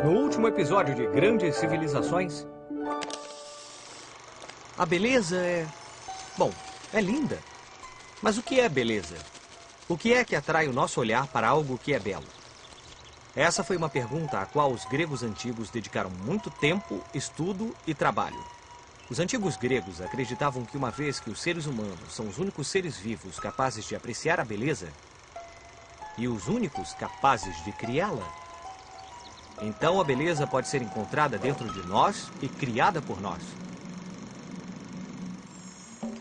No último episódio de Grandes Civilizações, a beleza é... bom, é linda. Mas o que é beleza? O que é que atrai o nosso olhar para algo que é belo? Essa foi uma pergunta à qual os gregos antigos dedicaram muito tempo, estudo e trabalho. Os antigos gregos acreditavam que uma vez que os seres humanos são os únicos seres vivos capazes de apreciar a beleza e os únicos capazes de criá-la, então a beleza pode ser encontrada dentro de nós e criada por nós.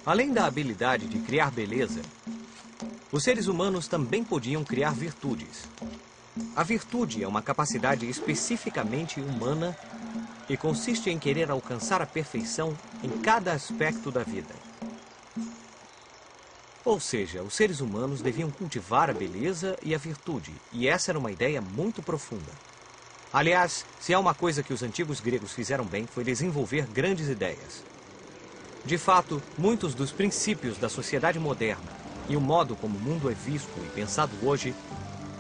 Além da habilidade de criar beleza, os seres humanos também podiam criar virtudes. A virtude é uma capacidade especificamente humana e consiste em querer alcançar a perfeição em cada aspecto da vida. Ou seja, os seres humanos deviam cultivar a beleza e a virtude, e essa era uma ideia muito profunda. Aliás, se há uma coisa que os antigos gregos fizeram bem, foi desenvolver grandes ideias. De fato, muitos dos princípios da sociedade moderna e o modo como o mundo é visto e pensado hoje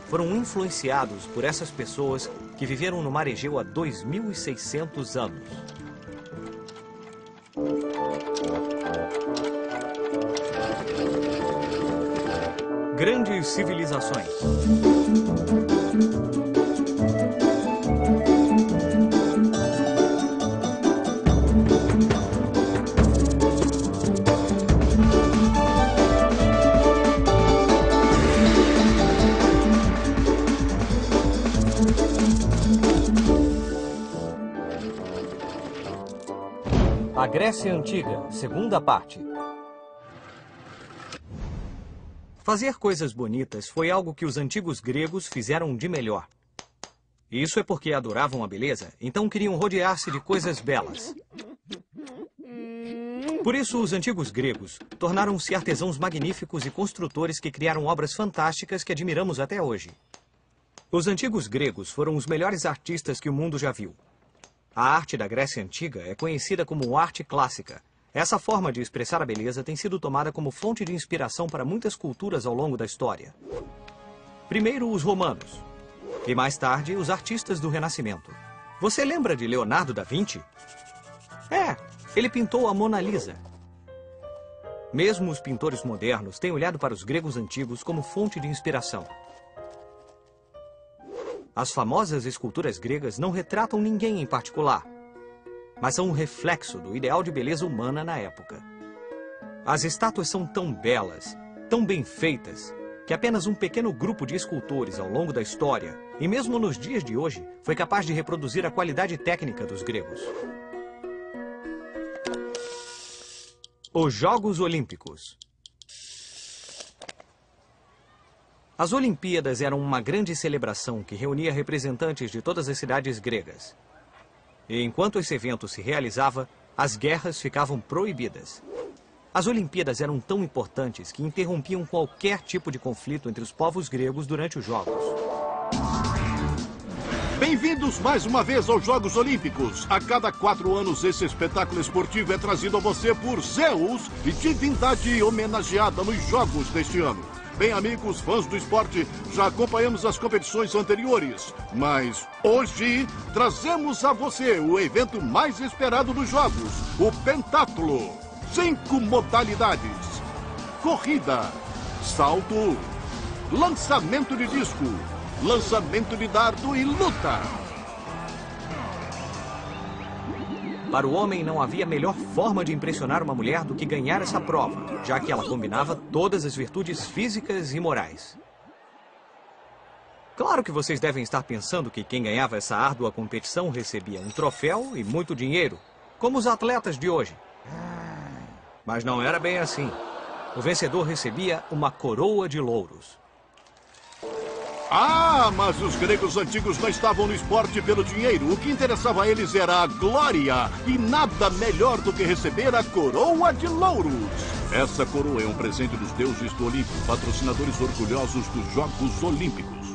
foram influenciados por essas pessoas que viveram no Mar Egeu há 2.600 anos. Grandes civilizações. A Grécia Antiga, segunda parte. Fazer coisas bonitas foi algo que os antigos gregos fizeram de melhor. Isso é porque adoravam a beleza, então queriam rodear-se de coisas belas. Por isso, os antigos gregos tornaram-se artesãos magníficos e construtores que criaram obras fantásticas que admiramos até hoje. Os antigos gregos foram os melhores artistas que o mundo já viu. A arte da Grécia Antiga é conhecida como arte clássica. Essa forma de expressar a beleza tem sido tomada como fonte de inspiração para muitas culturas ao longo da história. Primeiro, os romanos. E mais tarde, os artistas do Renascimento. Você lembra de Leonardo da Vinci? Ele pintou a Mona Lisa. Mesmo os pintores modernos têm olhado para os gregos antigos como fonte de inspiração. As famosas esculturas gregas não retratam ninguém em particular, mas são um reflexo do ideal de beleza humana na época. As estátuas são tão belas, tão bem feitas, que apenas um pequeno grupo de escultores ao longo da história, e mesmo nos dias de hoje, foi capaz de reproduzir a qualidade técnica dos gregos. Os Jogos Olímpicos. As Olimpíadas eram uma grande celebração que reunia representantes de todas as cidades gregas. E enquanto esse evento se realizava, as guerras ficavam proibidas. As Olimpíadas eram tão importantes que interrompiam qualquer tipo de conflito entre os povos gregos durante os Jogos. Bem-vindos mais uma vez aos Jogos Olímpicos. A cada 4 anos, esse espetáculo esportivo é trazido a você por Zeus, divindade homenageada nos Jogos deste ano. Bem, amigos, fãs do esporte, já acompanhamos as competições anteriores, mas hoje trazemos a você o evento mais esperado dos Jogos, o pentatlo. 5 modalidades: corrida, salto, lançamento de disco, lançamento de dardo e luta. Para o homem não havia melhor forma de impressionar uma mulher do que ganhar essa prova, já que ela combinava todas as virtudes físicas e morais. Claro que vocês devem estar pensando que quem ganhava essa árdua competição recebia um troféu e muito dinheiro, como os atletas de hoje. Mas não era bem assim. O vencedor recebia uma coroa de louros. Mas os gregos antigos não estavam no esporte pelo dinheiro. O que interessava a eles era a glória. E nada melhor do que receber a coroa de louros. Essa coroa é um presente dos deuses do Olimpo, patrocinadores orgulhosos dos Jogos Olímpicos.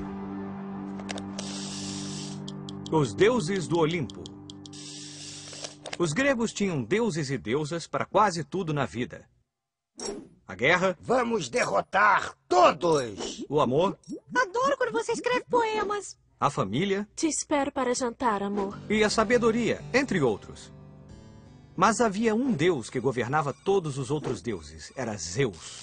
Os deuses do Olimpo. Os gregos tinham deuses e deusas para quase tudo na vida. A guerra. Vamos derrotar todos! O amor. Adoro quando você escreve poemas. a família... Te espero para jantar, amor. E a sabedoria, entre outros. Mas havia um deus que governava todos os outros deuses. Era Zeus.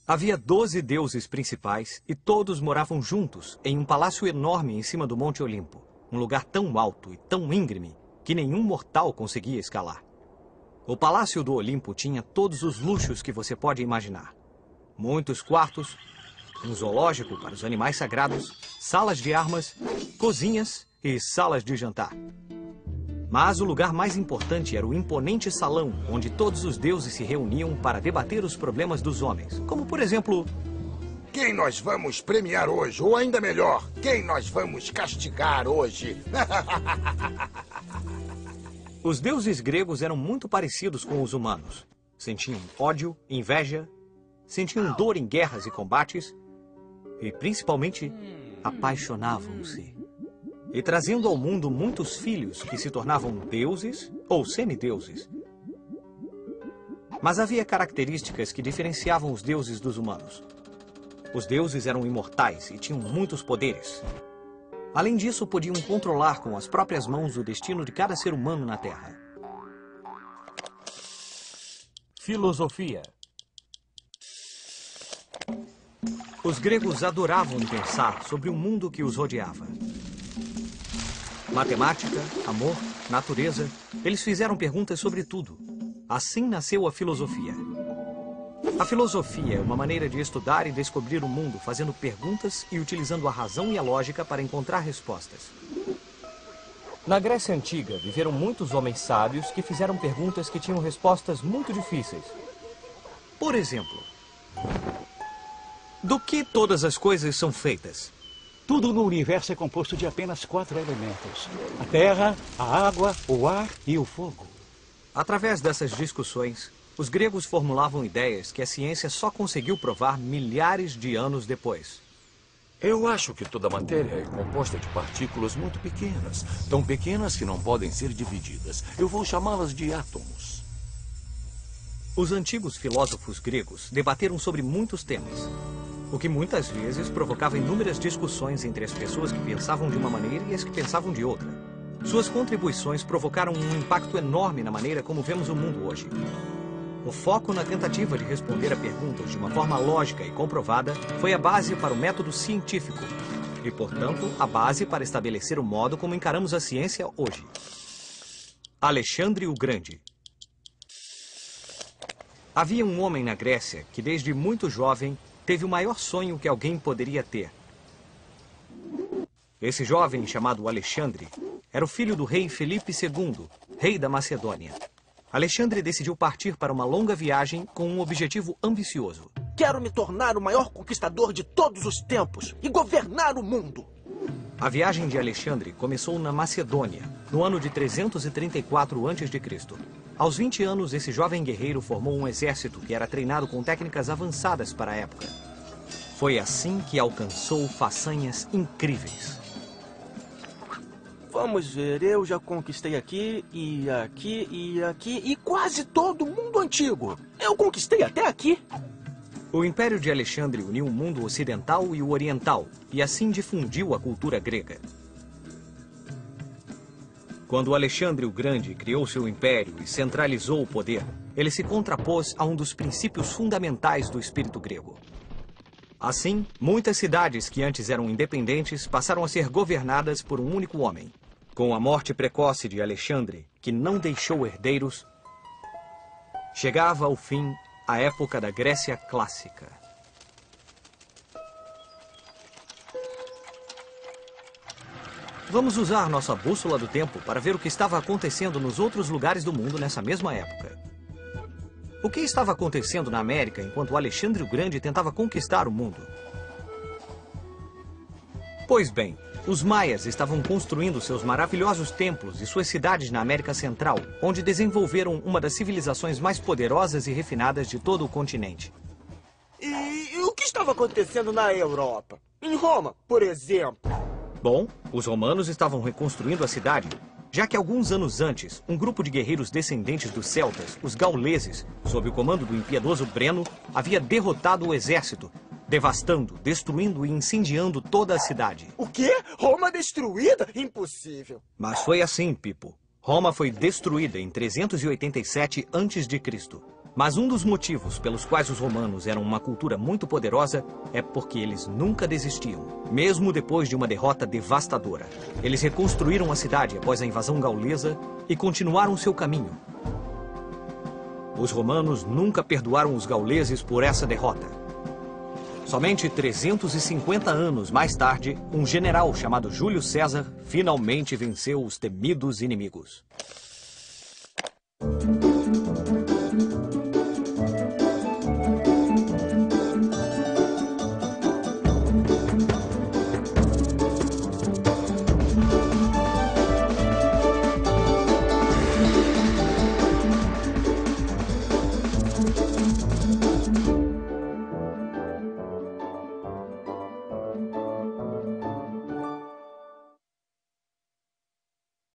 Havia 12 deuses principais e todos moravam juntos em um palácio enorme em cima do Monte Olimpo. Um lugar tão alto e tão íngreme que nenhum mortal conseguia escalar. O Palácio do Olimpo tinha todos os luxos que você pode imaginar. Muitos quartos, um zoológico para os animais sagrados, salas de armas, cozinhas e salas de jantar. Mas o lugar mais importante era o imponente salão, onde todos os deuses se reuniam para debater os problemas dos homens. Como, por exemplo... Quem nós vamos premiar hoje? Ou ainda melhor, quem nós vamos castigar hoje? Os deuses gregos eram muito parecidos com os humanos. Sentiam ódio, inveja, sentiam dor em guerras e combates e, principalmente, apaixonavam-se. E trazendo ao mundo muitos filhos que se tornavam deuses ou semideuses. Mas havia características que diferenciavam os deuses dos humanos. Os deuses eram imortais e tinham muitos poderes. Além disso, podiam controlar com as próprias mãos o destino de cada ser humano na Terra. Filosofia. Os gregos adoravam pensar sobre o mundo que os rodeava. Matemática, amor, natureza, eles fizeram perguntas sobre tudo. Assim nasceu a filosofia. A filosofia é uma maneira de estudar e descobrir o mundo, fazendo perguntas e utilizando a razão e a lógica para encontrar respostas. Na Grécia Antiga, viveram muitos homens sábios que fizeram perguntas que tinham respostas muito difíceis. Por exemplo, do que todas as coisas são feitas? Tudo no universo é composto de apenas 4 elementos: a terra, a água, o ar e o fogo. Através dessas discussões, os gregos formulavam ideias que a ciência só conseguiu provar milhares de anos depois. Eu acho que toda matéria é composta de partículas muito pequenas, tão pequenas que não podem ser divididas. Eu vou chamá-las de átomos. Os antigos filósofos gregos debateram sobre muitos temas, o que muitas vezes provocava inúmeras discussões entre as pessoas que pensavam de uma maneira e as que pensavam de outra. Suas contribuições provocaram um impacto enorme na maneira como vemos o mundo hoje. O foco na tentativa de responder a perguntas de uma forma lógica e comprovada foi a base para o método científico e, portanto, a base para estabelecer o modo como encaramos a ciência hoje. Alexandre o Grande. Havia um homem na Grécia que, desde muito jovem, teve o maior sonho que alguém poderia ter. Esse jovem, chamado Alexandre, era o filho do rei Felipe II, rei da Macedônia. Alexandre decidiu partir para uma longa viagem com um objetivo ambicioso. Quero me tornar o maior conquistador de todos os tempos e governar o mundo. A viagem de Alexandre começou na Macedônia, no ano de 334 a.C. Aos 20 anos, esse jovem guerreiro formou um exército que era treinado com técnicas avançadas para a época. Foi assim que alcançou façanhas incríveis. Vamos ver, eu já conquistei aqui, e aqui, e aqui, e quase todo o mundo antigo. Eu conquistei até aqui. O Império de Alexandre uniu o mundo ocidental e o oriental, e assim difundiu a cultura grega. Quando Alexandre o Grande criou seu império e centralizou o poder, ele se contrapôs a um dos princípios fundamentais do espírito grego. Assim, muitas cidades que antes eram independentes passaram a ser governadas por um único homem. Com a morte precoce de Alexandre, que não deixou herdeiros, chegava ao fim a época da Grécia Clássica. Vamos usar nossa bússola do tempo para ver o que estava acontecendo nos outros lugares do mundo nessa mesma época. O que estava acontecendo na América enquanto Alexandre o Grande tentava conquistar o mundo? Pois bem, os maias estavam construindo seus maravilhosos templos e suas cidades na América Central, onde desenvolveram uma das civilizações mais poderosas e refinadas de todo o continente. E o que estava acontecendo na Europa? Em Roma, por exemplo? Bom, os romanos estavam reconstruindo a cidade, já que alguns anos antes, um grupo de guerreiros descendentes dos celtas, os gauleses, sob o comando do impiedoso Breno, havia derrotado o exército, devastando, destruindo e incendiando toda a cidade. O quê? Roma destruída? Impossível. Mas foi assim, Pipo. Roma foi destruída em 387 a.C. Mas um dos motivos pelos quais os romanos eram uma cultura muito poderosa é porque eles nunca desistiam, mesmo depois de uma derrota devastadora. Eles reconstruíram a cidade após a invasão gaulesa e continuaram seu caminho. Os romanos nunca perdoaram os gauleses por essa derrota. Somente 350 anos mais tarde, um general chamado Júlio César finalmente venceu os temidos inimigos.